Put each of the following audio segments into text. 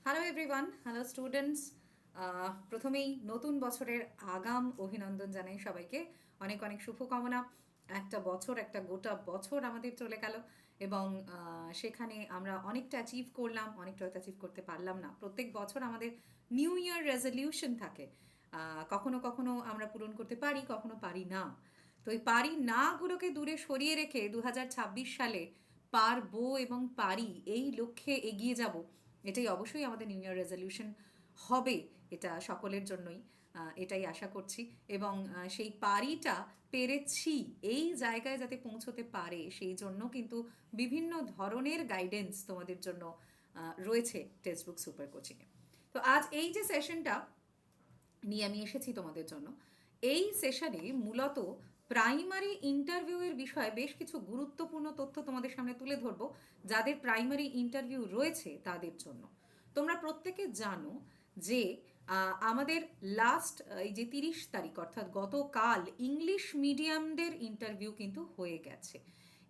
Hello everyone, hello students. প্রথমেই নতুন বছরের আগাম অভিনন্দন জানাই সবাইকে। অনেক অনেক শুভকামনা। একটা বছর, একটা গোটা বছর আমাদের চলে গেল এবং সেখানে আমরা অনেকটা অ্যাচিভ করলাম, অনেকটা হয়তো অ্যাচিভ করতে পারলাম না। প্রত্যেক বছর আমাদের নিউ ইয়ার রেজলিউশন থাকে। কখনো কখনো আমরা পূরণ করতে পারি, কখনো পারি না। তো এই পারি নাগুলোকে দূরে সরিয়ে রেখে 2026 সালে পারবো এবং পারি এই লক্ষ্যে এগিয়ে যাব, এটাই অবশ্যই আমাদের নিউ ইয়ার রেজলিউশন হবে। এটা সকলের জন্যই, এটাই আশা করছি। এবং সেই পারিটা পেরেছি এই জায়গায় যাতে পৌঁছতে পারে সেই জন্য কিন্তু বিভিন্ন ধরনের গাইডেন্স তোমাদের জন্য রয়েছে টেক্সট বুক সুপার কোচিংয়ে। তো আজ এই যে সেশনটা নিয়ে আমি এসেছি তোমাদের জন্য, এই সেশনে মূলত প্রাইমারি ইন্টারভিউয়ের বিষয়ে বেশ কিছু গুরুত্বপূর্ণ তথ্য তোমাদের সামনে তুলে ধরবো, যাদের প্রাইমারি ইন্টারভিউ রয়েছে তাদের জন্য। তোমরা প্রত্যেকে জানো যে আমাদের লাস্ট এই যে 30 তারিখ অর্থাৎ গতকাল ইংলিশ মিডিয়ামদের ইন্টারভিউ কিন্তু হয়ে গেছে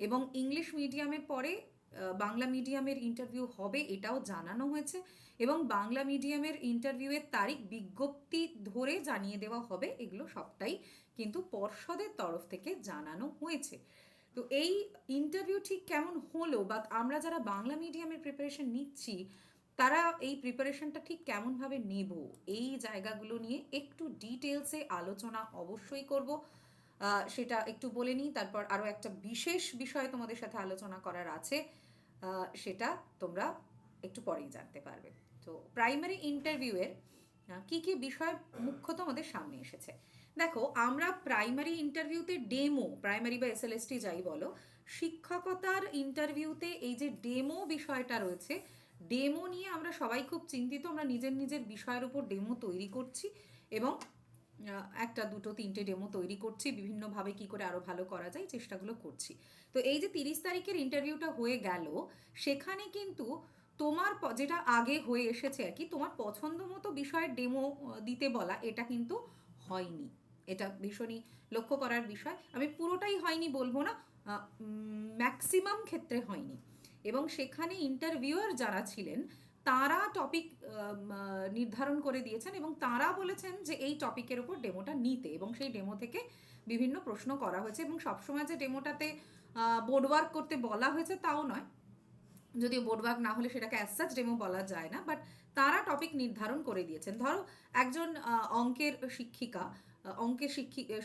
এবং ইংলিশ মিডিয়ামের পরে বাংলা মিডিয়ামের ইন্টারভিউ হবে এটাও জানানো হয়েছে এবং বাংলা মিডিয়ামের ইন্টারভিউয়ের তারিখ বিজ্ঞপ্তি ধরে জানিয়ে দেওয়া হবে। এগুলো সবটাই কিন্তু পর্ষদের তরফ থেকে জানানো হয়েছে। তো এই ইন্টারভিউ ঠিক কেমন হলো বা আমরা যারা বাংলা মিডিয়ামের প্রিপারেশন নিচ্ছি তারা এই প্রিপারেশনটা ঠিক কেমনভাবে নেব, এই জায়গাগুলো নিয়ে একটু ডিটেলসে আলোচনা অবশ্যই করব। সেটা একটু বলে নিই, তারপর আরও একটা বিশেষ বিষয় তোমাদের সাথে আলোচনা করার আছে, সেটা তোমরা একটু পরেই জানতে পারবে। তো প্রাইমারি ইন্টারভিউয়ের কি কি বিষয় মুখ্যত আমাদের সামনে এসেছে দেখো। আমরা প্রাইমারি ইন্টারভিউতে ডেমো, প্রাইমারি বা এসএলএসটি যাই বলো, শিক্ষকতার ইন্টারভিউতে এই যে ডেমো বিষয়টা রয়েছে, ডেমো নিয়ে আমরা সবাই খুব চিন্তিত। আমরা নিজের নিজের বিষয়ের উপর ডেমো তৈরি করছি এবং একটা দুটো তিনটে ডেমো তৈরি করছি, বিভিন্নভাবে কি করে আরও ভালো করা যায় চেষ্টাগুলো করছি। তো এই যে 30 তারিখের ইন্টারভিউটা হয়ে গেল, সেখানে কিন্তু তোমার যেটা আগে হয়ে এসেছে আর কি, তোমার পছন্দ মতো বিষয়ের ডেমো দিতে বলা, এটা কিন্তু হয়নি। এটা ভীষণই লক্ষ্য করার বিষয়। আমি পুরোটাই হয়নি বলবো না, ম্যাক্সিমাম ক্ষেত্রে হয়নি। এবং সেখানে ইন্টারভিউয়ার যারা ছিলেন তারা টপিক নির্ধারণ করে দিয়েছেন এবং তারা বলেছেন যে এই টপিকের ওপর ডেমোটা নিতে, এবং সেই ডেমো থেকে বিভিন্ন প্রশ্ন করা হয়েছে। এবং সবসময় যে ডেমোটাতে বোর্ড ওয়ার্ক করতে বলা হয়েছে তাও নয়, যদিও বোর্ড ওয়ার্ক না হলে সেটাকে অ্যাজ সাচ ডেমো বলা যায় না, বাট তারা টপিক নির্ধারণ করে দিয়েছেন। ধরো একজন অঙ্কের শিক্ষিকা, অঙ্কের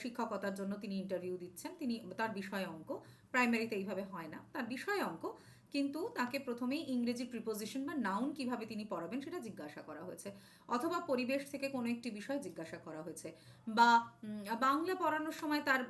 শিক্ষকতার জন্য তিনি ইন্টারভিউ দিচ্ছেন, তিনি তার বিষয় অঙ্ক, প্রাইমারিতে এইভাবে হয় না, তার বিষয় অঙ্ক, কিন্তু তাকে প্রথমেই ইংরেজি প্রিপোজিশন বা নাউন কিভাবে তিনি পড়াবেন সেটা জিজ্ঞাসা করা হয়েছে, অথবা পরিবেশ থেকে কোনো একটি বিষয় জিজ্ঞাসা করা হয়েছে, বা বাংলা পড়ানোর সময় তার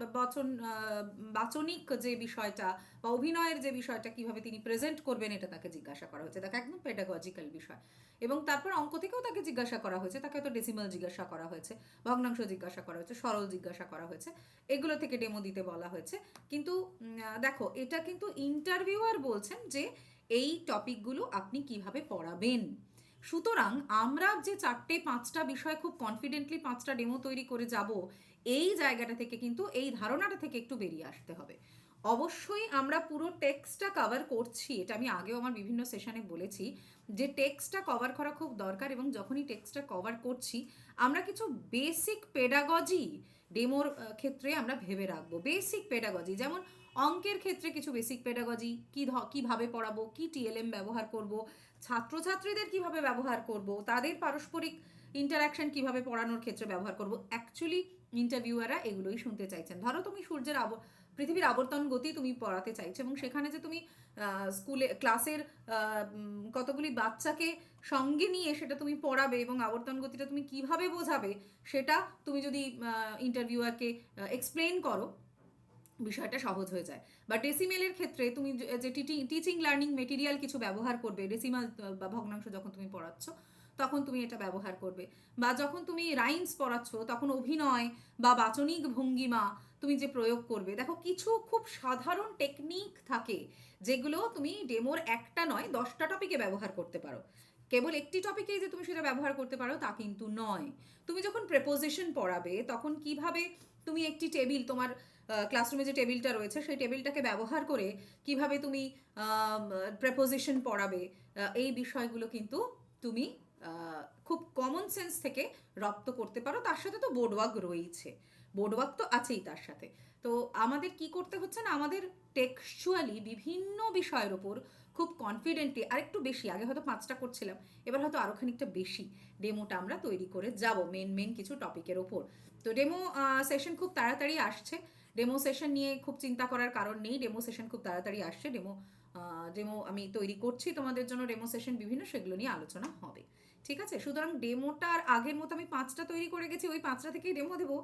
বাচনিক যে বিষয়টা বা অভিনয়ের যে বিষয়টা কিভাবে তিনি প্রেজেন্ট করবেন এটা তাকে জিজ্ঞাসা করা হয়েছে, তাকে একদম পেডাগজিক্যাল বিষয়। এবং তারপর অঙ্ক থেকেও তাকে জিজ্ঞাসা করা হয়েছে, তাকে হয়তো ডেসিমাল জিজ্ঞাসা করা হয়েছে, ভগ্নাংশ জিজ্ঞাসা করা হয়েছে, সরল জিজ্ঞাসা করা হয়েছে, এগুলো থেকে ডেমো দিতে বলা হয়েছে। কিন্তু দেখো, এটা কিন্তু ইন্টারভিউয়ার বলছেন যে এই টপিকগুলো আপনি কিভাবে পড়াবেন। সুতরাং আমরা যে 4-5টা বিষয় খুব কনফিডেন্টলি 5টা ডেমো তৈরি করে যাব, এই জায়গাটা থেকে কিন্তু এই ধারণাটা থেকে একটু বেরিয়ে আসতে হবে। অবশ্যই আমরা পুরো টেক্সটটা কভার করছি, এটা আমি আগেও আমার বিভিন্ন সেশনে বলেছি যে টেক্সটটা কভার করা খুব দরকার, এবং যখনই টেক্সটটা কভার করছি আমরা কিছু বেসিক পেডাগজি ডেমোর ক্ষেত্রে আমরা ভেবে রাখবো। বেসিক পেডাগজি যেমন অঙ্কের ক্ষেত্রে কিছু বেসিক পেডাগজি, কীভাবে পড়াবো, কি টিএলএম ব্যবহার করব, ছাত্রছাত্রীদের কিভাবে ব্যবহার করব, তাদের পারস্পরিক ইন্টারাকশন কিভাবে পড়ানোর ক্ষেত্রে ব্যবহার করব। অ্যাকচুয়ালি ইন্টারভিউয়াররা এগুলোই শুনতে চাইছেন। ধরো তুমি পৃথিবীর আবর্তন গতি তুমি পড়াতে চাইছো এবং সেখানে যে তুমি স্কুলে ক্লাসের কতগুলি বাচ্চাকে সঙ্গে নিয়ে সেটা তুমি পড়াবে এবং আবর্তন গতিটা তুমি কিভাবে বোঝাবে সেটা তুমি যদি ইন্টারভিউয়ারকে এক্সপ্লেন করো, বিষয়টা সহজ হয়ে যায়। বা ডেসিমেলের ক্ষেত্রে তুমি যে টিচিং লার্নিং মেটেরিয়াল কিছু ব্যবহার করবে, ডেসিমাল বা ভগ্নাংশ যখন তুমি পড়াচ্ছ তখন তুমি এটা ব্যবহার করবে, বা যখন তুমি রাইমস পড়াচ্ছ তখন অভিনয় বা বাচনিক ভঙ্গিমা তুমি যে প্রয়োগ করবে। দেখো, কিছু খুব সাধারণ টেকনিক থাকে যেগুলো তুমি ডেমোর একটা নয় 10টা টপিকে ব্যবহার করতে পারো। কেবল একটি টপিকেই যে তুমি সেটা ব্যবহার করতে পারো তা কিন্তু নয়। তুমি যখন প্রেপোজিশন পড়াবে তখন কিভাবে তুমি একটি টেবিল, তোমার ক্লাসরুমে যে টেবিলটা রয়েছে সেই টেবিলটাকে ব্যবহার করে কিভাবে তুমি প্রেপোজিশন পড়াবে, এই বিষয়গুলো কিন্তু তুমি খুব কমন সেন্স থেকে রপ্ত করতে পারো। তার সাথে তো বোর্ড ওয়ার্ক রয়েইছে, বোর্ড ওয়ার্ক তো আছেই তার সাথে। তো আমাদের কি করতে হচ্ছে না, আমাদের টেক্সচুয়ালি বিভিন্ন বিষয়ের ওপর খুব কনফিডেন্টলি আর একটু বেশি, আগে হয়তো 5টা করছিলাম, এবার হয়তো আরও খানিকটা বেশি ডেমোটা আমরা তৈরি করে যাব মেন কিছু টপিকের ওপর। তো ডেমো সেশন খুব তাড়াতাড়ি আসছে। ডেমো সেশন নিয়ে খুব চিন্তা করার কারণ নেই, ডেমো সেশন খুব তাড়াতাড়ি আসছে। ডেমো আমি তৈরি করছি তোমাদের জন্য, ডেমো সেশন বিভিন্ন, সেগুলো নিয়ে আলোচনা হবে। ঠিক আছে, সুতরাং ডেমোটা আর আগের মতো আমি 5টা তৈরি করে গেছি, ওই 5টা থেকেই ডেমো দেবো,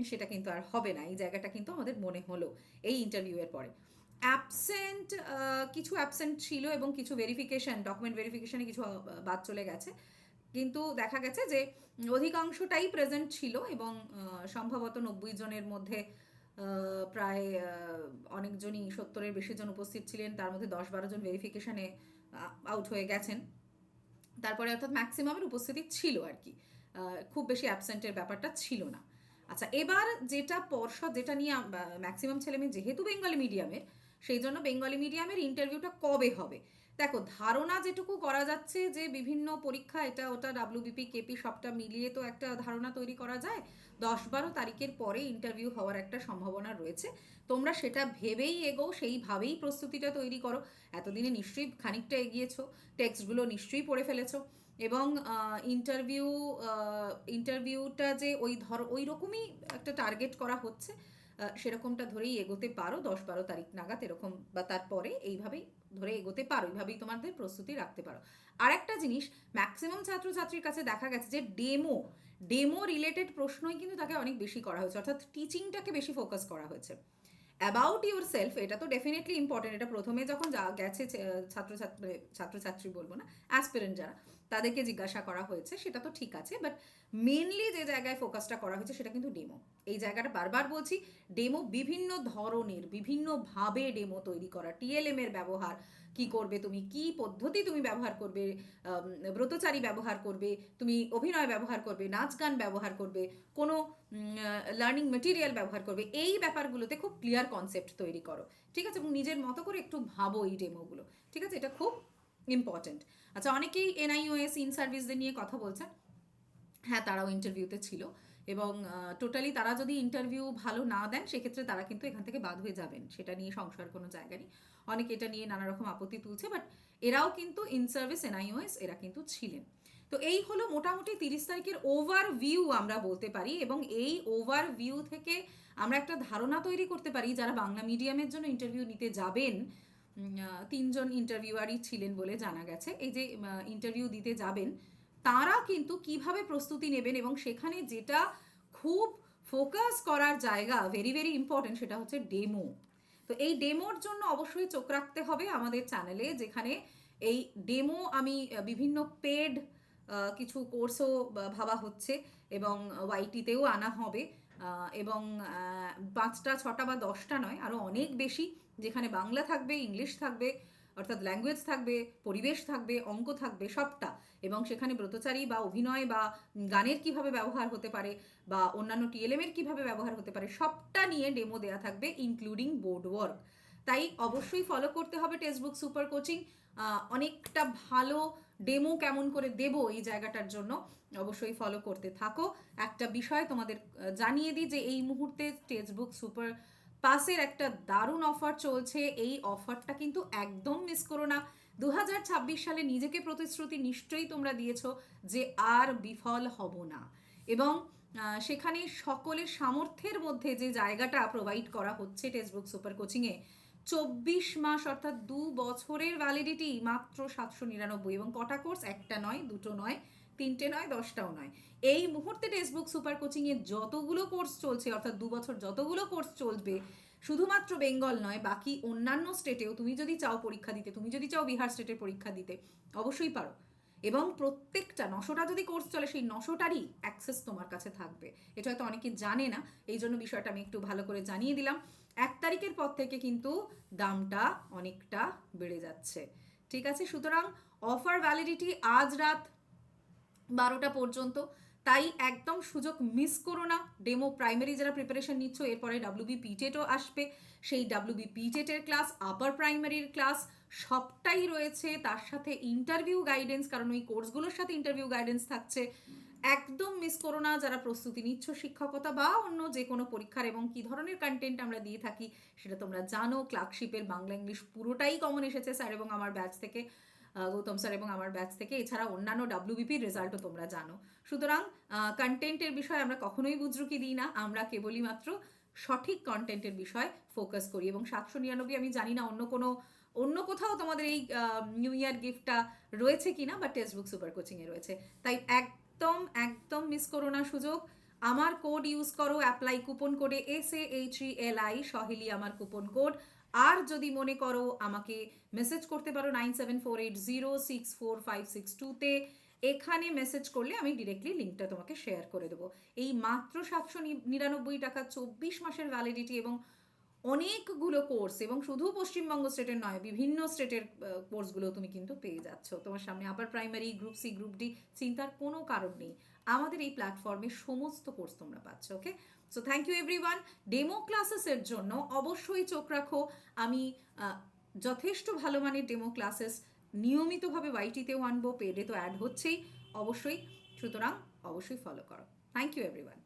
সেটা কিন্তু আর হবে না। এই জায়গাটা কিন্তু আমাদের মনে হলো এই ইন্টারভিউয়ের পরে। অ্যাবসেন্ট, কিছু অ্যাবসেন্ট ছিল এবং কিছু ভেরিফিকেশন, ডকুমেন্ট ভেরিফিকেশনে কিছু বাদ চলে গেছে, কিন্তু দেখা গেছে যে অধিকাংশটাই প্রেজেন্ট ছিল এবং সম্ভবত 90 জনের মধ্যে প্রায় অনেকজনই, 70-এর বেশি জন উপস্থিত ছিলেন, তার মধ্যে 10-12 জন ভেরিফিকেশনে আউট হয়ে গেছেন। তারপরে অর্থাৎ ম্যাক্সিমামের উপস্থিতি ছিল আর কি, খুব বেশি অ্যাবসেন্টের ব্যাপারটা ছিল না। আচ্ছা, এবার যেটা পর্ষদ, যেটা নিয়ে ম্যাক্সিমাম ছেলেমেয়ে যেহেতু বেঙ্গলি মিডিয়ামের, সেই জন্য বেঙ্গলি মিডিয়ামের ইন্টারভিউটা কবে হবে। দেখো, ধারণা যেটুকু করা যাচ্ছে যে বিভিন্ন পরীক্ষা এটা ওটা ডাব্লিউবিপি কেপি সবটা মিলিয়ে তো একটা ধারণা তৈরি করা যায়, 10-12 তারিখের পরে ইন্টারভিউ হওয়ার একটা সম্ভাবনা রয়েছে। তোমরা সেটা ভেবেই এগো, সেইভাবেই প্রস্তুতিটা তৈরি করো। এতদিনে নিশ্চয়ই খানিকটা এগিয়েছো, টেক্সটগুলো নিশ্চয়ই পড়ে ফেলেছো, এবং ইন্টারভিউটা যে ওই রকমই একটা টার্গেট করা হচ্ছে, সেরকমটা ধরেই এগোতে পারো 10-12 তারিখ নাগাদ, এরকম বা তারপরে এইভাবেই ধরে এগোতে পারো, এইভাবেই তোমাদের প্রস্তুতি রাখতে পারো। আর একটা জিনিস, ম্যাক্সিমাম ছাত্রছাত্রীর কাছে দেখা গেছে যে ডেমো রিলেটেড প্রশ্নই কিন্তু তাকে অনেক বেশি করা হয়েছে, অর্থাৎ টিচিংটাকে বেশি ফোকাস করা হয়েছে। অ্যাবাউট ইউর সেলফ এটা তো ডেফিনেটলি ইম্পর্টেন্ট, এটা প্রথমে যখন গেছে ছাত্রছাত্রী বলবো না, অ্যাসপিরেন্ট যারা, তাদেরকে জিজ্ঞাসা করা হয়েছে, সেটা তো ঠিক আছে, বাট মেনলি যে জায়গায় ফোকাসটা করা হয়েছে সেটা কিন্তু ডেমো। এই জায়গাটা বারবার বলছি, ডেমো বিভিন্ন ধরনের, বিভিন্নভাবে ডেমো তৈরি করা, টিএলএম এর ব্যবহার কি করবে তুমি, কি পদ্ধতি তুমি ব্যবহার করবে, ব্রতচারী ব্যবহার করবে, তুমি অভিনয় ব্যবহার করবে, নাচ গান ব্যবহার করবে, কোনো লার্নিং মেটেরিয়াল ব্যবহার করবে, এই ব্যাপারগুলোতে খুব ক্লিয়ার কনসেপ্ট তৈরি করো। ঠিক আছে, এবং নিজের মতো করে একটু ভাবো এই ডেমোগুলো। ঠিক আছে, এটা খুব ইম্পর্টেন্ট। আচ্ছা, অনেকেই এনআইওএস ইন সার্ভিসদের নিয়ে কথা বলছে। হ্যাঁ, তারাও ইন্টারভিউতে ছিল, এবং টোটালি তারা যদি ইন্টারভিউ ভালো না দেন সেক্ষেত্রে তারা কিন্তু এখান থেকে বাদ হয়ে যাবেন, সেটা নিয়ে সংশয়ের কোনো জায়গা নেই। অনেকে এটা নিয়ে নানা রকম আপত্তি তুলছে, বাট এরাও কিন্তু ইন সার্ভিস এনআইওএস এরা কিন্তু ছিলেন। তো এই হলো মোটামুটি 30 তারিখের ওভারভিউ আমরা বলতে পারি, এবং এই ওভারভিউ থেকে আমরা একটা ধারণা তৈরি করতে পারি যারা বাংলা মিডিয়ামের জন্য ইন্টারভিউ নিতে যাবেন। 3জন ইন্টারভিউয়ারই ছিলেন বলে জানা গেছে, এই যে ইন্টারভিউ দিতে যাবেন তারা কিন্তু কিভাবে প্রস্তুতি নেবেন, এবং সেখানে যেটা খুব ফোকাস করার জায়গা, ভেরি ভেরি ইম্পর্টেন্ট, সেটা হচ্ছে ডেমো। তো এই ডেমোর জন্য অবশ্যই চোখ রাখতে হবে আমাদের চ্যানেলে, যেখানে এই ডেমো আমি বিভিন্ন পেড কিছু কোর্সও ভাবা হচ্ছে, এবং ওয়াইটিতেও আনা হবে, এবং 5টা 6টা বা 10টা নয়, আরও অনেক বেশি, যেখানে বাংলা থাকবে, ইংলিশ থাকবে, অর্থাৎ ল্যাঙ্গুয়েজ থাকবে, পরিবেশ থাকবে, অঙ্ক থাকবে, সবটা, এবং সেখানে ব্রতচারী বা অভিনয় বা গানের কিভাবে ব্যবহার হতে পারে, বা অন্যান্য টিএলএম এর কিভাবে ব্যবহার হতে পারে, সবটা নিয়ে ডেমো দেওয়া থাকবে, ইনক্লুডিং বোর্ড ওয়ার্ক। তাই অবশ্যই ফলো করতে হবে টেক্সটবুক সুপার কোচিং। অনেকটা ভালো ডেমো কেমন করে দেব এই জায়গাটার জন্য অবশ্যই ফলো করতে থাকো। একটা বিষয় তোমাদের জানিয়ে দিই যে এই মুহূর্তে টেক্সটবুক সুপার পাসের একটা দারুণ অফার চলছে, এই অফারটা কিন্তু একদম মিস করো না। 2026 সালে নিজেকে প্রতিশ্রুতি নিশ্চয়ই তোমরা দিয়েছো যে আর বিফল হব না, এবং সেখানে সকলের সামর্থ্যের মধ্যে যে জায়গাটা প্রোভাইড করা হচ্ছে টেক্সটবুক সুপার কোচিংয়ে, 24 মাস অর্থাৎ 2 বছরের ভ্যালিডিটি, মাত্র 799, এবং কটা কোর্স, একটা নয়, দুটো নয়, 3টে নয়, 10টাও নয়। এই মুহূর্তে টেক্সটবুক সুপার কোচিংয়ে যতগুলো কোর্স চলছে, অর্থাৎ 2 বছর যতগুলো কোর্স চলবে, শুধুমাত্র বেঙ্গল নয়, বাকি অন্যান্য স্টেটেও তুমি যদি চাও পরীক্ষা দিতে, তুমি যদি চাও বিহার স্টেটের পরীক্ষা দিতে, অবশ্যই পারো। এবং প্রত্যেকটা 900টা যদি কোর্স চলে, সেই 900টারই অ্যাক্সেস তোমার কাছে থাকবে। এটা হয়তো অনেকে জানে না, এই জন্য বিষয়টা আমি একটু ভালো করে জানিয়ে দিলাম। 1 তারিখের পর থেকে কিন্তু দামটা অনেকটা বেড়ে যাচ্ছে। ঠিক আছে, সুতরাং অফার ভ্যালিডিটি আজ রাত 12টা পর্যন্ত। তাই একদম সুযোগ মিস করো না। ডেমো প্রাইমারি যারা প্রিপারেশন নিচ্ছ, এরপরে ডাব্লিউবি টেটও আসবে, সেই ডাব্লিউবি টেটের ক্লাস, আপার প্রাইমারির ক্লাস সবটাই রয়েছে, তার সাথে ইন্টারভিউ গাইডেন্স, কারণ ওই কোর্সগুলোর সাথে ইন্টারভিউ গাইডেন্স থাকছে। একদম মিস করো না। যারা প্রস্তুতি নিচ্ছ শিক্ষকতা বা অন্য যে কোনো পরীক্ষার, এবং কী ধরনের কন্টেন্ট আমরা দিয়ে থাকি সেটা তোমরা জানো। ক্লার্কশিপের বাংলা ইংলিশ পুরোটাই কমন এসেছে স্যার এবং আমার ব্যাচ থেকে, গৌতম স্যার এবং আমার ব্যাচ থেকে। এছাড়া অন্যান্য ডাব্লিউবিপির রেজাল্টও তোমরা জানো। সুতরাং কন্টেন্টের বিষয়ে আমরা কখনোই বুজরুকি দিই না, আমরা কেবলই মাত্র সঠিক কন্টেন্টের বিষয় ফোকাস করি। এবং 799, আমি জানি না অন্য কোথাও তোমাদের এই নিউ ইয়ার গিফটটা রয়েছে কিনা, বা টেক্সট বুক সুপার কোচিংয়ে রয়েছে। তাই একদম একদম মিস করো না সুযোগ। আমার কোড ইউজ করো, অ্যাপ্লাই কুপন কোডে SAHELI সহেলি আমার কুপন কোড। আর যদি মনে করো আমাকে মেসেজ করতে পারো 9748064562-তে। এখানে মেসেজ করলে আমি ডিরেক্টলি লিঙ্কটা তোমাকে শেয়ার করে দেবো। এই মাত্র 799 টাকা, 24 মাসের ভ্যালিডিটি এবং অনেকগুলো কোর্স, এবং শুধু পশ্চিমবঙ্গ স্টেটের নয়, বিভিন্ন স্টেটের কোর্সগুলো তুমি কিন্তু পেয়ে যাচ্ছ তোমার সামনে। Upper primary, group C, group D, চিন্তার কোনো কারণ নেই, আমাদের এই প্ল্যাটফর্মে সমস্ত কোর্স তোমরা পাচ্ছ। Okay, so thank you everyone. Demo ক্লাসেসের জন্য অবশ্যই চোখ রাখো। আমি যথেষ্ট ভালো মানের ডেমো ক্লাসেস নিয়মিতভাবে ওয়াইটিতেও আনবো, পেডে তো অ্যাড হচ্ছেই অবশ্যই, সুতরাং অবশ্যই ফলো করো। Thank you everyone.